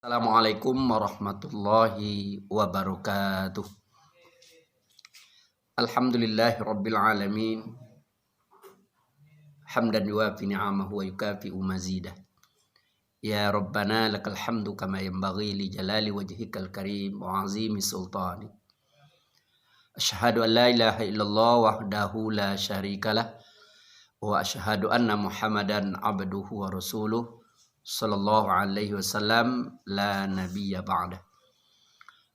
Assalamualaikum warahmatullahi wabarakatuh. Alhamdulillahi rabbil alamin. Hamdan yuwafi ni'amahu wa yukafi'u mazidah. Ya Rabbana lakal hamdu kama yanbaghi li jalali wajhikal karim wa azimi sultani. Asyhadu an la ilaha illallah wahdahu la syarikalah wa asyhadu anna Muhammadan abduhu wa rasuluh sallallahu alaihi wasallam la nabiyya ba'dah.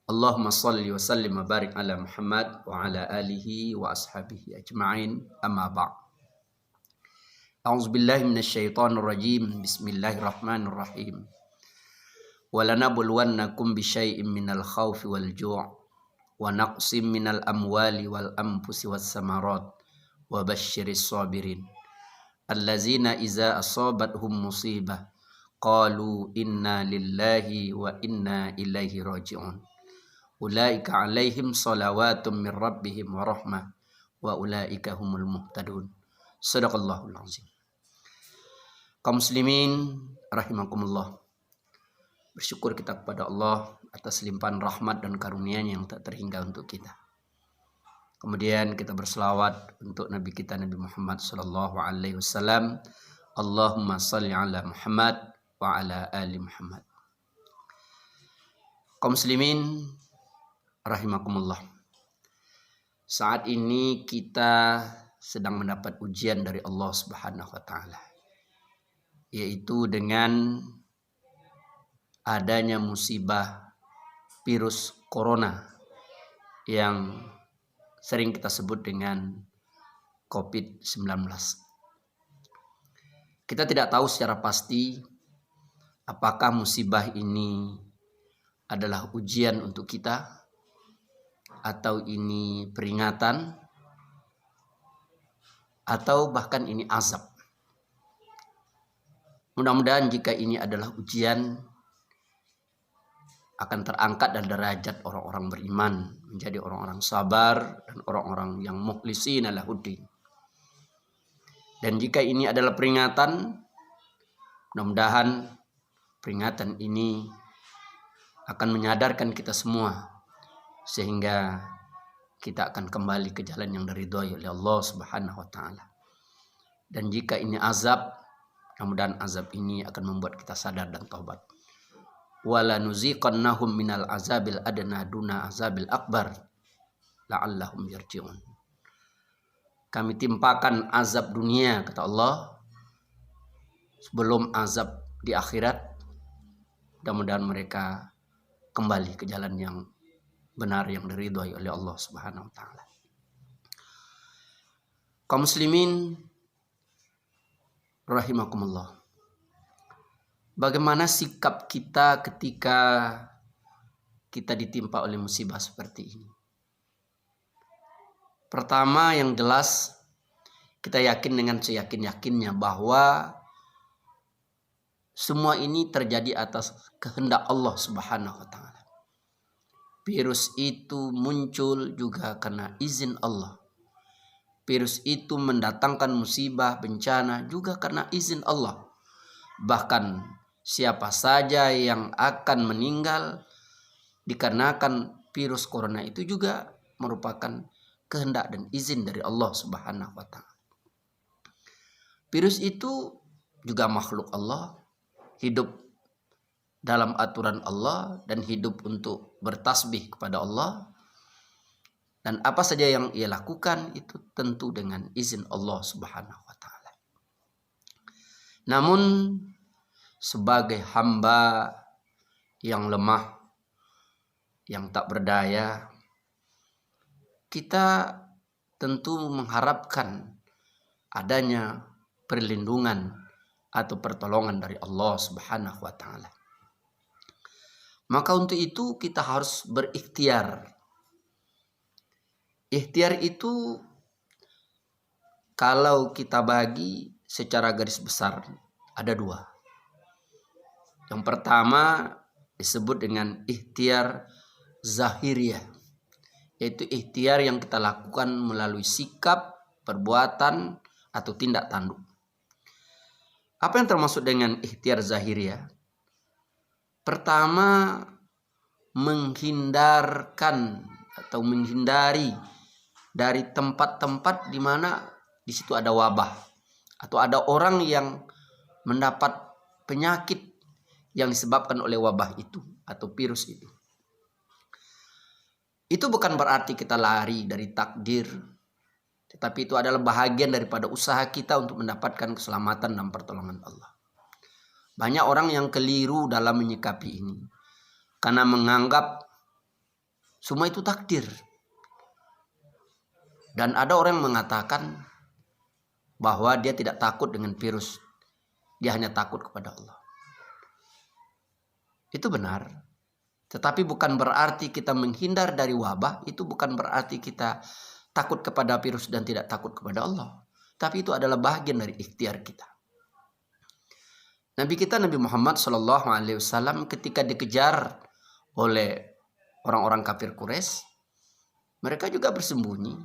Allahumma salli wa sallim wa barik ala Muhammad wa ala alihi wa ashabihi ajma'in, amma ba'd. A'udzubillahi minasyaitonir rajim. Bismillahirrahmanirrahim. Walanabluwannakum bisyai'im minal khaufi wal ju' wa naqsim minal amwali wal anfusi was samarat wa basyiris sabirin allazina iza asabathum musibah qalu inna lillahi wa inna ilaihi raji'un. Ulaika alaihim salawatum min rabbihim wa rahmah wa ulaika humul muhtadun. Shadaqallahul azim. Kaum muslimin rahimakumullah. Bersyukur kita kepada Allah atas limpahan rahmat dan karunia-Nya yang tak terhingga untuk kita. Kemudian kita berselawat untuk Nabi kita Nabi Muhammad sallallahu alaihi wasallam. Allahumma salli ala Muhammad wa ala ali Muhammad. Kaum muslimin rahimakumullah. Saat ini kita sedang mendapat ujian dari Allah Subhanahu wa taala, yaitu dengan adanya musibah virus corona yang sering kita sebut dengan COVID-19. Kita tidak tahu secara pasti apakah musibah ini adalah ujian untuk kita atau ini peringatan atau bahkan ini azab. Mudah-mudahan jika ini adalah ujian akan terangkat dari derajat orang-orang beriman menjadi orang-orang sabar dan orang-orang yang mukhlishina lahuddin. Dan jika ini adalah peringatan, mudah-mudahan peringatan ini akan menyadarkan kita semua sehingga kita akan kembali ke jalan yang diridhoi oleh Allah Subhanahu wa taala. Dan jika ini azab, mudah-mudahan azab ini akan membuat kita sadar dan taubat. Wala nuziqannahum minal azabil adna duna azabil akbar la'allahum yarji'un. Kami timpakan azab dunia, kata Allah, sebelum azab di akhirat. Mudah-mudahan mereka kembali ke jalan yang benar yang diridhoi oleh Allah Subhanahu wa taala. Kaum muslimin rahimakumullah. Bagaimana sikap kita ketika kita ditimpa oleh musibah seperti ini? Pertama, yang jelas kita yakin dengan seyakin-yakinnya bahwa semua ini terjadi atas kehendak Allah Subhanahu wa taala. Virus itu muncul juga karena izin Allah. Virus itu mendatangkan musibah, bencana juga karena izin Allah. Bahkan siapa saja yang akan meninggal dikarenakan virus corona itu juga merupakan kehendak dan izin dari Allah Subhanahu wa taala. Virus itu juga makhluk Allah, hidup dalam aturan Allah dan hidup untuk bertasbih kepada Allah. Dan apa saja yang ia lakukan itu tentu dengan izin Allah Subhanahu wa taala. Namun sebagai hamba yang lemah, yang tak berdaya, kita tentu mengharapkan adanya perlindungan atau pertolongan dari Allah Subhanahu wa taala. Maka untuk itu kita harus berikhtiar. Ikhtiar itu kalau kita bagi secara garis besar ada dua. Yang pertama disebut dengan ikhtiar zahiriyah, yaitu ikhtiar yang kita lakukan melalui sikap, perbuatan, atau tindak tanduk. Apa yang termasuk dengan ikhtiar zahiriyah? Pertama, menghindarkan atau menghindari dari tempat-tempat di mana di situ ada wabah atau ada orang yang mendapat penyakit yang disebabkan oleh wabah itu atau virus itu. Itu bukan berarti kita lari dari takdir, tetapi itu adalah bahagian daripada usaha kita untuk mendapatkan keselamatan dan pertolongan Allah. Banyak orang yang keliru dalam menyikapi ini karena menganggap semua itu takdir. Dan ada orang yang mengatakan bahwa dia tidak takut dengan virus, dia hanya takut kepada Allah. Itu benar, tetapi bukan berarti kita menghindar dari wabah, itu bukan berarti kita takut kepada virus dan tidak takut kepada Allah. Tapi itu adalah bagian dari ikhtiar kita. Nabi kita Nabi Muhammad SAW ketika dikejar oleh orang-orang kafir Quraisy, mereka juga bersembunyi.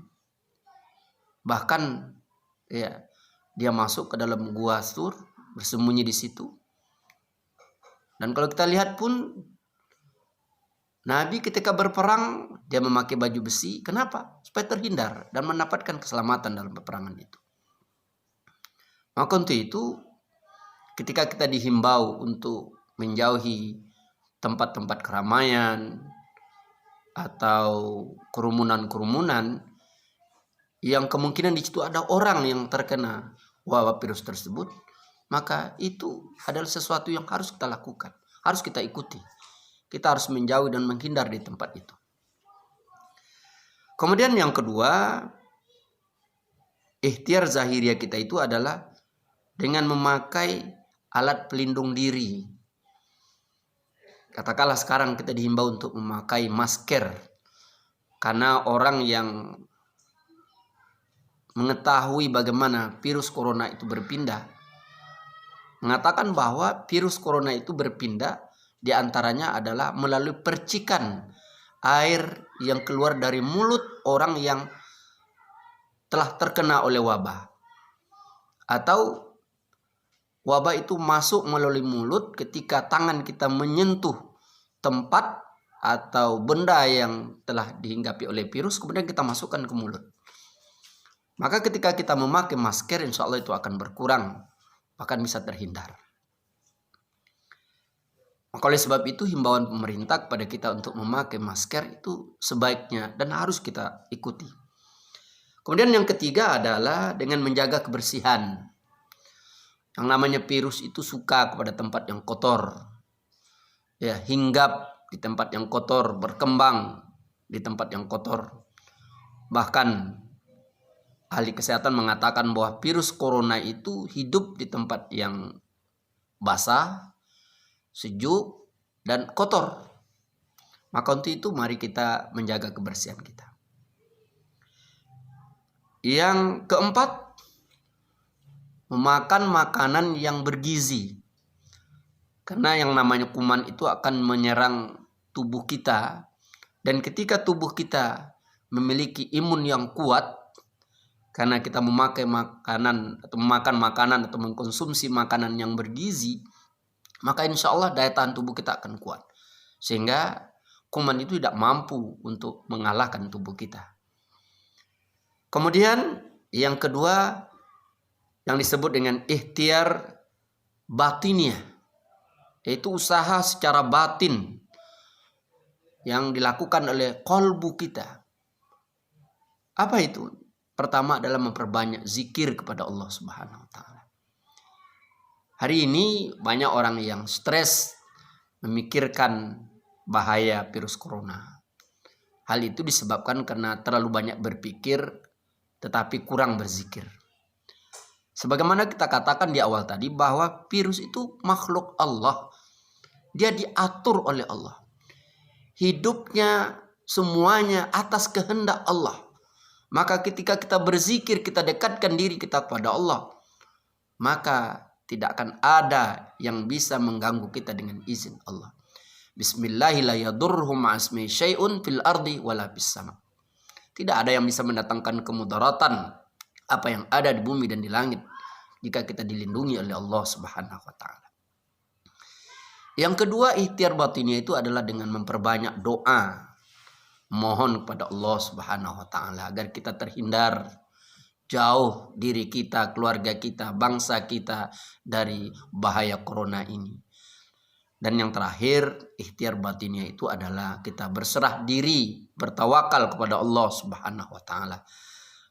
Bahkan ya, dia masuk ke dalam gua Sur, bersembunyi di situ. Dan kalau kita lihat pun Nabi ketika berperang dia memakai baju besi. Kenapa? Supaya terhindar dan mendapatkan keselamatan dalam peperangan itu. Maka untuk itu ketika kita dihimbau untuk menjauhi tempat-tempat keramaian atau kerumunan-kerumunan yang kemungkinan di situ ada orang yang terkena wabah virus tersebut, maka itu adalah sesuatu yang harus kita lakukan, harus kita ikuti. Kita harus menjauhi dan menghindar di tempat itu. Kemudian yang kedua, ikhtiar zahiriyah kita itu adalah dengan memakai alat pelindung diri. Katakanlah sekarang kita dihimbau untuk memakai masker karena orang yang mengetahui bagaimana virus corona itu berpindah mengatakan bahwa virus corona itu berpindah diantaranya adalah melalui percikan air yang keluar dari mulut orang yang telah terkena oleh wabah, atau wabah itu masuk melalui mulut ketika tangan kita menyentuh tempat atau benda yang telah dihinggapi oleh virus, kemudian kita masukkan ke mulut. Maka ketika kita memakai masker, insya Allah itu akan berkurang, bahkan bisa terhindar. Maka oleh sebab itu himbauan pemerintah kepada kita untuk memakai masker itu sebaiknya dan harus kita ikuti. Kemudian yang ketiga adalah dengan menjaga kebersihan. Yang namanya virus itu suka kepada tempat yang kotor. Ya, hinggap di tempat yang kotor, berkembang di tempat yang kotor. Bahkan ahli kesehatan mengatakan bahwa virus corona itu hidup di tempat yang basah, sejuk, dan kotor. Maka untuk itu mari kita menjaga kebersihan kita. Yang keempat, memakan makanan yang bergizi. Karena yang namanya kuman itu akan menyerang tubuh kita. Dan ketika tubuh kita memiliki imun yang kuat, karena kita memakai makanan atau memakan makanan atau mengkonsumsi makanan yang bergizi, maka insya Allah daya tahan tubuh kita akan kuat. Sehingga kuman itu tidak mampu untuk mengalahkan tubuh kita. Kemudian yang kedua yang disebut dengan ikhtiar batiniyah, yaitu usaha secara batin yang dilakukan oleh qalbu kita. Apa itu? Pertama adalah memperbanyak zikir kepada Allah Subhanahu wa taala. Hari ini banyak orang yang stres memikirkan bahaya virus corona. Hal itu disebabkan karena terlalu banyak berpikir tetapi kurang berzikir. Sebagaimana kita katakan di awal tadi bahwa virus itu makhluk Allah. Dia diatur oleh Allah. Hidupnya semuanya atas kehendak Allah. Maka ketika kita berzikir, kita dekatkan diri kita kepada Allah, maka tidak akan ada yang bisa mengganggu kita dengan izin Allah. Bismillahirrahmanirrahim fil ardi wala fis sama. Tidak ada yang bisa mendatangkan kemudaratan apa yang ada di bumi dan di langit jika kita dilindungi oleh Allah Subhanahu wa taala. Yang kedua, ikhtiar batinnya itu adalah dengan memperbanyak doa. Mohon kepada Allah Subhanahu wa taala agar kita terhindar jauh diri kita, keluarga kita, bangsa kita dari bahaya corona ini. Dan yang terakhir, ikhtiar batinnya itu adalah kita berserah diri, bertawakal kepada Allah Subhanahu wa taala.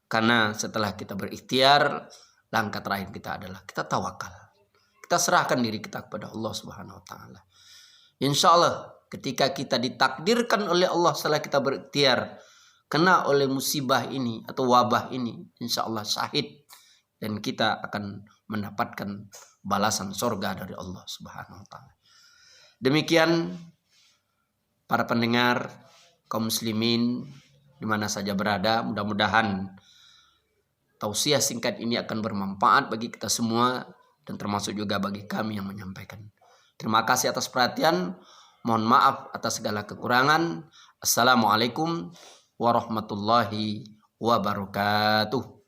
Karena setelah kita berikhtiar, langkah terakhir kita adalah kita tawakal. Kita serahkan diri kita kepada Allah Subhanahu wa taala. Insya Allah ketika kita ditakdirkan oleh Allah setelah kita berikhtiar kena oleh musibah ini atau wabah ini, insya Allah syahid, dan kita akan mendapatkan balasan surga dari Allah Subhanahu wa taala. Demikian para pendengar kaum muslimin di mana saja berada, mudah-mudahan tausiah singkat ini akan bermanfaat bagi kita semua dan termasuk juga bagi kami yang menyampaikan. Terima kasih atas perhatian. Mohon maaf atas segala kekurangan. Assalamualaikum warahmatullahi wabarakatuh.